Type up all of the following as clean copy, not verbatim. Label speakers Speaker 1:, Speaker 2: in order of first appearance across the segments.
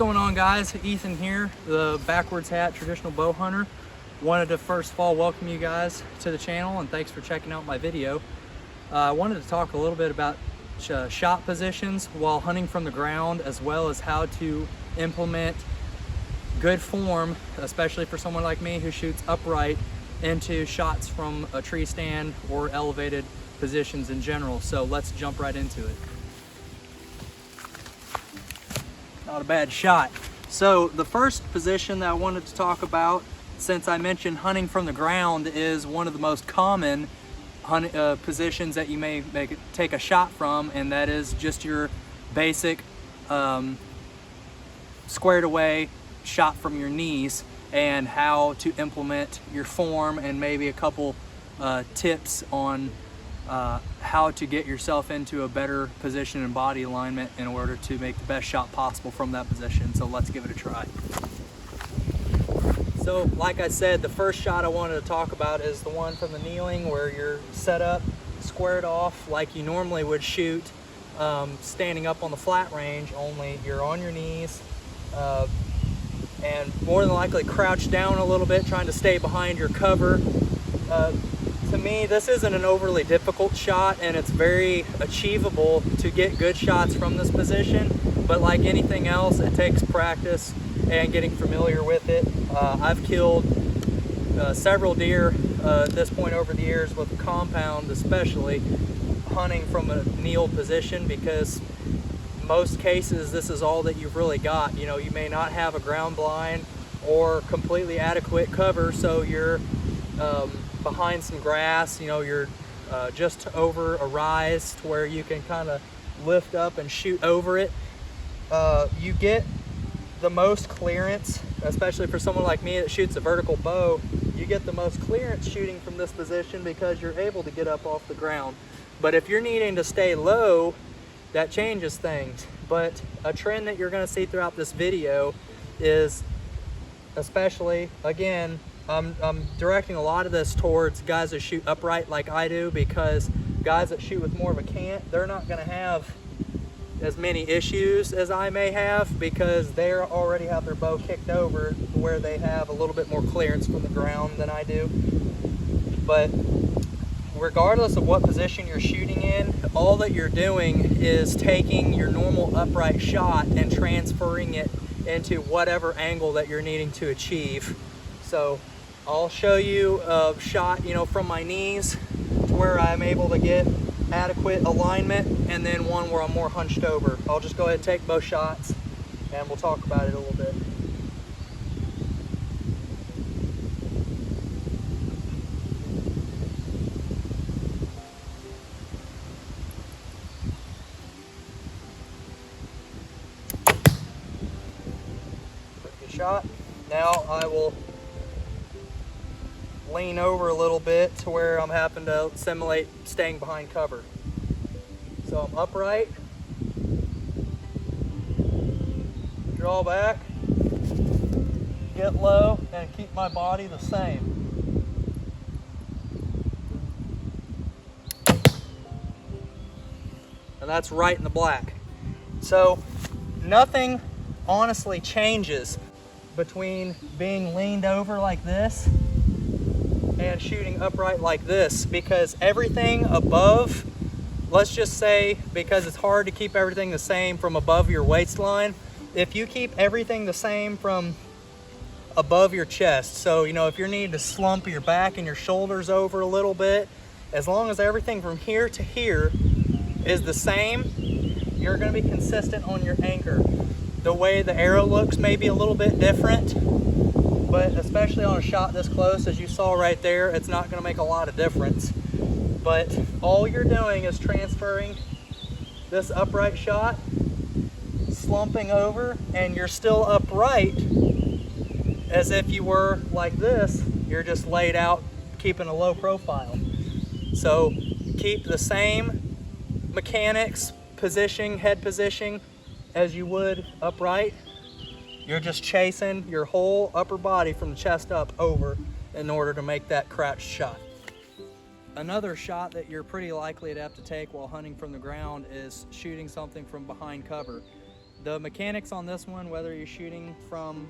Speaker 1: going on, guys? Ethan here, the backwards hat traditional bow hunter. Wanted to first of all welcome you guys to the channel and thanks for checking out my video. I wanted to talk a little bit about shot positions while hunting from the ground, as well as how to implement good form, especially for someone like me who shoots upright, into shots from a tree stand or elevated positions in general. So let's jump right into it. Not a bad shot. So the first position that I wanted to talk about, since I mentioned hunting from the ground is one of the most common positions that you may take a shot from, and that is just your basic squared away shot from your knees, and how to implement your form and maybe a couple tips on how to get yourself into a better position and body alignment in order to make the best shot possible from that position. So let's give it a try. So like I said, the first shot I wanted to talk about is the one from the kneeling, where you're set up squared off like you normally would shoot standing up on the flat range, only you're on your knees and more than likely crouched down a little bit, trying to stay behind your cover. To me, this isn't an overly difficult shot, and it's very achievable to get good shots from this position, but like anything else, it takes practice and getting familiar with it. I've killed several deer at this point over the years with a compound, especially hunting from a kneeled position, because most cases this is all that you've really got. You know, you may not have a ground blind or completely adequate cover, so you're behind some grass, you know, you're just over a rise to where you can kind of lift up and shoot over it. You get the most clearance, especially for someone like me that shoots a vertical bow, you get the most clearance shooting from this position because you're able to get up off the ground. But if you're needing to stay low, that changes things. But a trend that you're going to see throughout this video is, especially, again, I'm directing a lot of this towards guys that shoot upright like I do, because guys that shoot with more of a cant, they're not going to have as many issues as I may have, because they already have their bow kicked over where they have a little bit more clearance from the ground than I do. But regardless of what position you're shooting in, all that you're doing is taking your normal upright shot and transferring it into whatever angle that you're needing to achieve. So I'll show you a shot, you know, from my knees to where I'm able to get adequate alignment, and then one where I'm more hunched over. I'll just go ahead and take both shots and we'll talk about it a little bit. Pretty good shot. Now I will lean over a little bit to where I'm having to simulate staying behind cover. So I'm upright, draw back, get low, and keep my body the same. And that's right in the black. So nothing honestly changes between being leaned over like this and shooting upright like this, because everything above, let's just say, because it's hard to keep everything the same from above your waistline, if you keep everything the same from above your chest, so you know, if you're needing to slump your back and your shoulders over a little bit, as long as everything from here to here is the same, you're going to be consistent on your anchor. The way the arrow looks may be a little bit different, but especially on a shot this close, as you saw right there, it's not going to make a lot of difference. But all you're doing is transferring this upright shot, slumping over, and you're still upright as if you were like this. You're just laid out, keeping a low profile. So keep the same mechanics, positioning, head positioning as you would upright. You're just chasing your whole upper body from the chest up over in order to make that crouched shot. Another shot that you're pretty likely to have to take while hunting from the ground is shooting something from behind cover. The mechanics on this one, whether you're shooting from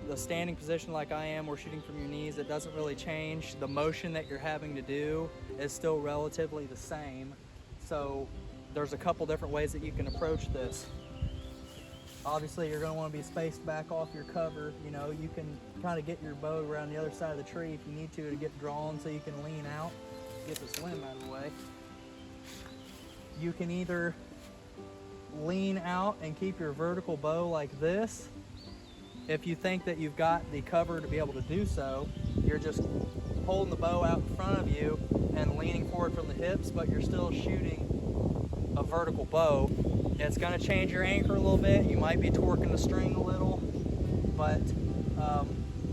Speaker 1: the standing position like I am or shooting from your knees, it doesn't really change. The motion that you're having to do is still relatively the same. So there's a couple different ways that you can approach this. Obviously, you're going to want to be spaced back off your cover. You know, you can kind of get your bow around the other side of the tree if you need to get drawn, so you can lean out, get this limb out of the way. You can either lean out and keep your vertical bow like this. If you think that you've got the cover to be able to do so, you're just holding the bow out in front of you and leaning forward from the hips, but you're still shooting a vertical bow. It's going to change your anchor a little bit. You might be torquing the string a little, but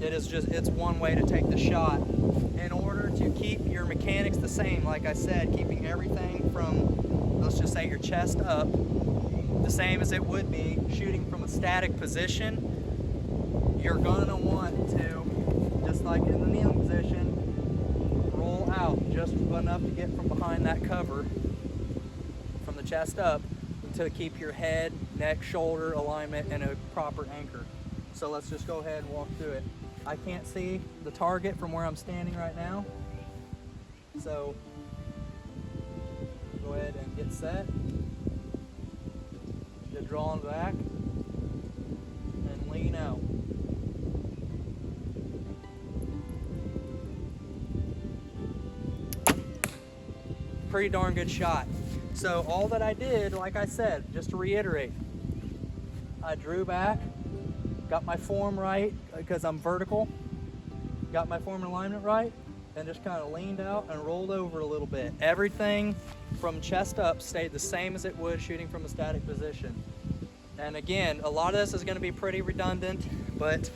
Speaker 1: it's one way to take the shot. In order to keep your mechanics the same, like I said, keeping everything from, let's just say, your chest up, the same as it would be shooting from a static position, you're gonna want to, just like in the kneeling position, roll out just enough to get from behind that cover from the chest up to keep your head, neck, shoulder alignment in a proper anchor. So let's just go ahead and walk through it. I can't see the target from where I'm standing right now, so go ahead and get set. Get drawn back and lean out. Pretty darn good shot. So all that I did, like I said, just to reiterate, I drew back, got my form right because I'm vertical, got my form and alignment right, and just kind of leaned out and rolled over a little bit. Everything from chest up stayed the same as it would shooting from a static position. And again, a lot of this is going to be pretty redundant, but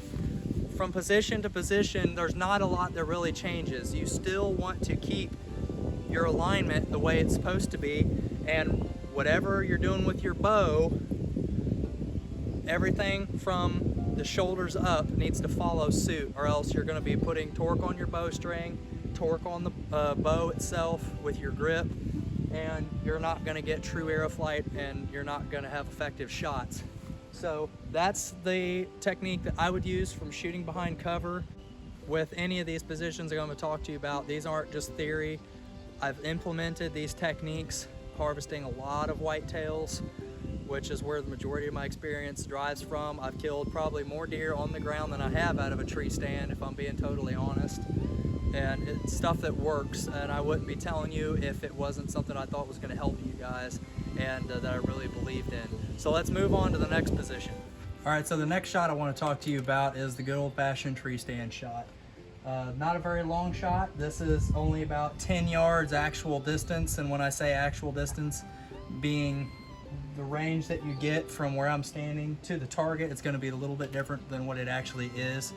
Speaker 1: from position to position, there's not a lot that really changes. You still want to keep your alignment the way it's supposed to be, and whatever you're doing with your bow, everything from the shoulders up needs to follow suit, or else you're going to be putting torque on your bowstring, torque on the bow itself with your grip, and you're not going to get true arrow flight, and you're not going to have effective shots. So that's the technique that I would use from shooting behind cover with any of these positions I'm going to talk to you about. These aren't just theory. I've implemented these techniques harvesting a lot of whitetails, which is where the majority of my experience drives from. I've killed probably more deer on the ground than I have out of a tree stand, if I'm being totally honest. And it's stuff that works, and I wouldn't be telling you if it wasn't something I thought was going to help you guys and that I really believed in. So let's move on to the next position. All right, so the next shot I want to talk to you about is the good old-fashioned tree stand shot. Not a very long shot. This is only about 10 yards actual distance, and when I say actual distance, being the range that you get from where I'm standing to the target, it's going to be a little bit different than what it actually is.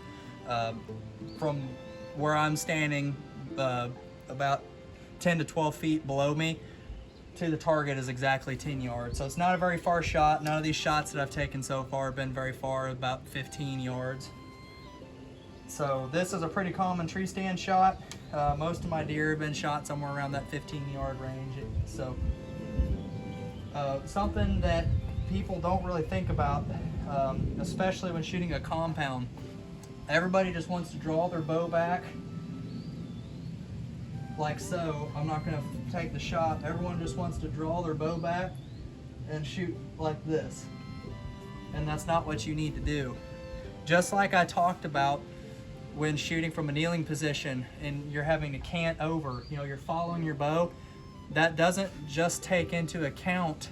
Speaker 1: From where I'm standing, about 10 to 12 feet below me, to the target is exactly 10 yards. So it's not a very far shot. None of these shots that I've taken so far have been very far, about 15 yards. So this is a pretty common tree stand shot. Most of my deer have been shot somewhere around that 15-yard range. So something that people don't really think about, especially when shooting a compound. Everybody just wants to draw their bow back like so. I'm not going to take the shot. Everyone just wants to draw their bow back and shoot like this. And that's not what you need to do. Just like I talked about when shooting from a kneeling position and you're having to cant over, you know, you're following your bow, that doesn't just take into account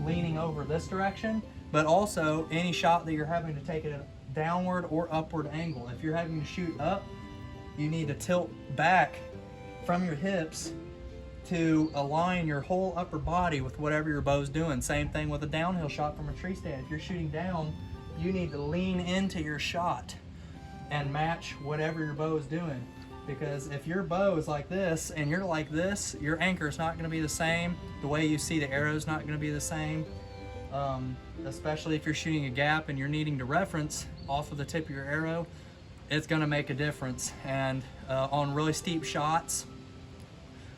Speaker 1: leaning over this direction, but also any shot that you're having to take at a downward or upward angle. If you're having to shoot up, you need to tilt back from your hips to align your whole upper body with whatever your bow's doing. Same thing with a downhill shot from a tree stand. If you're shooting down, you need to lean into your shot and match whatever your bow is doing. Because if your bow is like this and you're like this, your anchor is not going to be the same. The way you see the arrow is not going to be the same. Especially if you're shooting a gap and you're needing to reference off of the tip of your arrow, it's going to make a difference. And on really steep shots,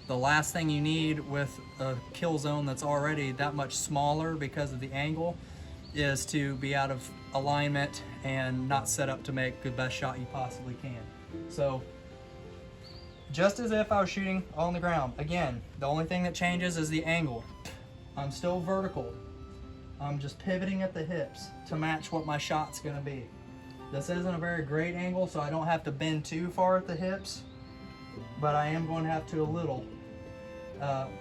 Speaker 1: the last thing you need with a kill zone that's already that much smaller because of the angle is to be out of alignment and not set up to make the best shot you possibly can. So just as if I was shooting on the ground, again, the only thing that changes is the angle. I'm still vertical. I'm just pivoting at the hips to match what my shot's gonna be. This isn't a very great angle, so I don't have to bend too far at the hips, but I am going to have to a little.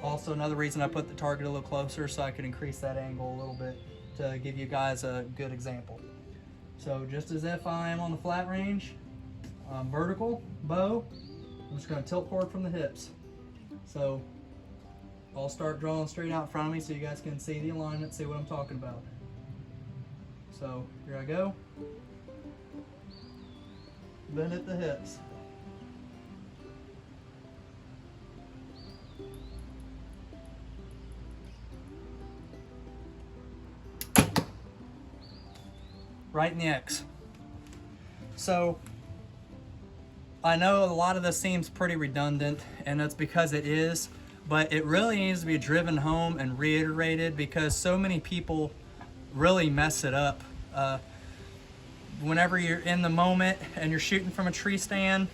Speaker 1: Also, another reason I put the target a little closer so I could increase that angle a little bit to give you guys a good example. So just as if I am on the flat range, vertical, bow, I'm just going to tilt forward from the hips. So I'll start drawing straight out in front of me so you guys can see the alignment, see what I'm talking about. So here I go. Bend at the hips. Right in the X. So I know a lot of this seems pretty redundant, and that's because it is, but it really needs to be driven home and reiterated because so many people really mess it up. Whenever you're in the moment and you're shooting from a tree stand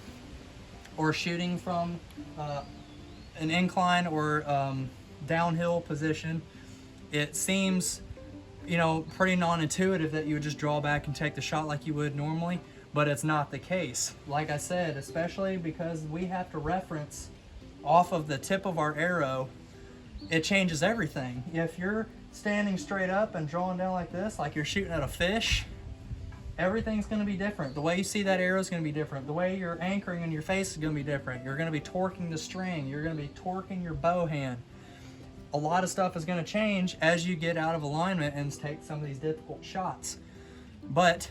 Speaker 1: or shooting from an incline or downhill position, it seems, you know, pretty non-intuitive that you would just draw back and take the shot like you would normally, but it's not the case. Like I said, especially because we have to reference off of the tip of our arrow, it changes everything. If you're standing straight up and drawing down like this, like you're shooting at a fish, everything's going to be different. The way you see that arrow is going to be different. The way you're anchoring in your face is going to be different. You're going to be torquing the string. You're going to be torquing your bow hand. A lot of stuff is going to change as you get out of alignment and take some of these difficult shots. But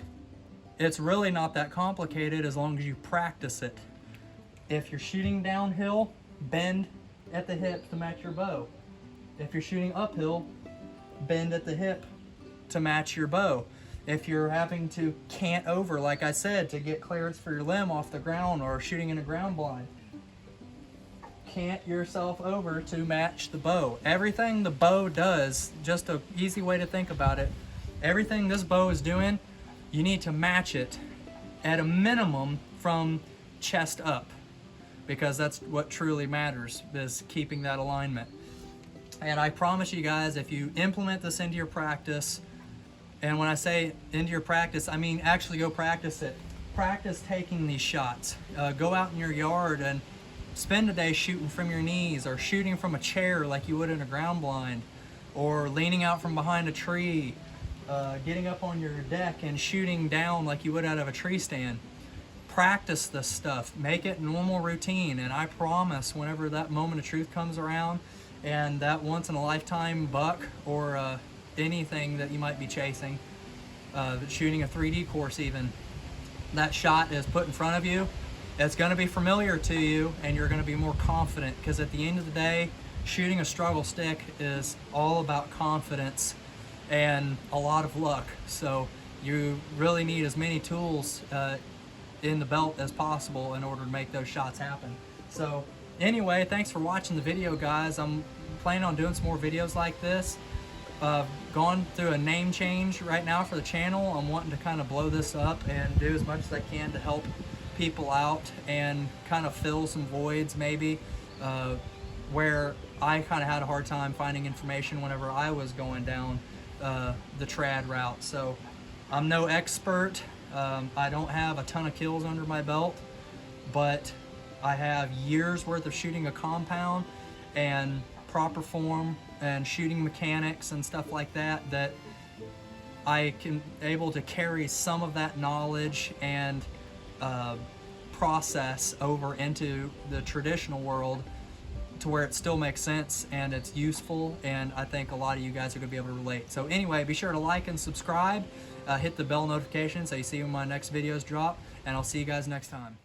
Speaker 1: it's really not that complicated as long as you practice it. If you're shooting downhill, bend at the hip to match your bow. If you're shooting uphill, bend at the hip to match your bow. If you're having to cant over, like I said, to get clearance for your limb off the ground or shooting in a ground blind, cant yourself over to match the bow. Everything the bow does, just an easy way to think about it, everything this bow is doing, you need to match it at a minimum from chest up, because that's what truly matters, is keeping that alignment. And I promise you guys, if you implement this into your practice, and when I say into your practice, I mean actually go practice it. Practice taking these shots. Go out in your yard and spend a day shooting from your knees, or shooting from a chair like you would in a ground blind, or leaning out from behind a tree, getting up on your deck and shooting down like you would out of a tree stand. Practice this stuff. Make it normal routine, and I promise whenever that moment of truth comes around and that once in a lifetime buck or anything that you might be chasing, shooting a 3D course even, that shot is put in front of you, it's going to be familiar to you and you're going to be more confident, because at the end of the day, shooting a struggle stick is all about confidence and a lot of luck. So you really need as many tools in the belt as possible in order to make those shots happen. So anyway, thanks for watching the video, guys. I'm planning on doing some more videos like this. Gone through a name change right now for the channel. I'm wanting to kind of blow this up and do as much as I can to help people out and kind of fill some voids maybe where I kind of had a hard time finding information whenever I was going down the trad route. So I'm no expert. I don't have a ton of kills under my belt, but I have years worth of shooting a compound and proper form and shooting mechanics and stuff like that, that I can able to carry some of that knowledge and process over into the traditional world to where it still makes sense and it's useful, and I think a lot of you guys are going to be able to relate. So anyway, be sure to like and subscribe, hit the bell notification so you see when my next videos drop, and I'll see you guys next time.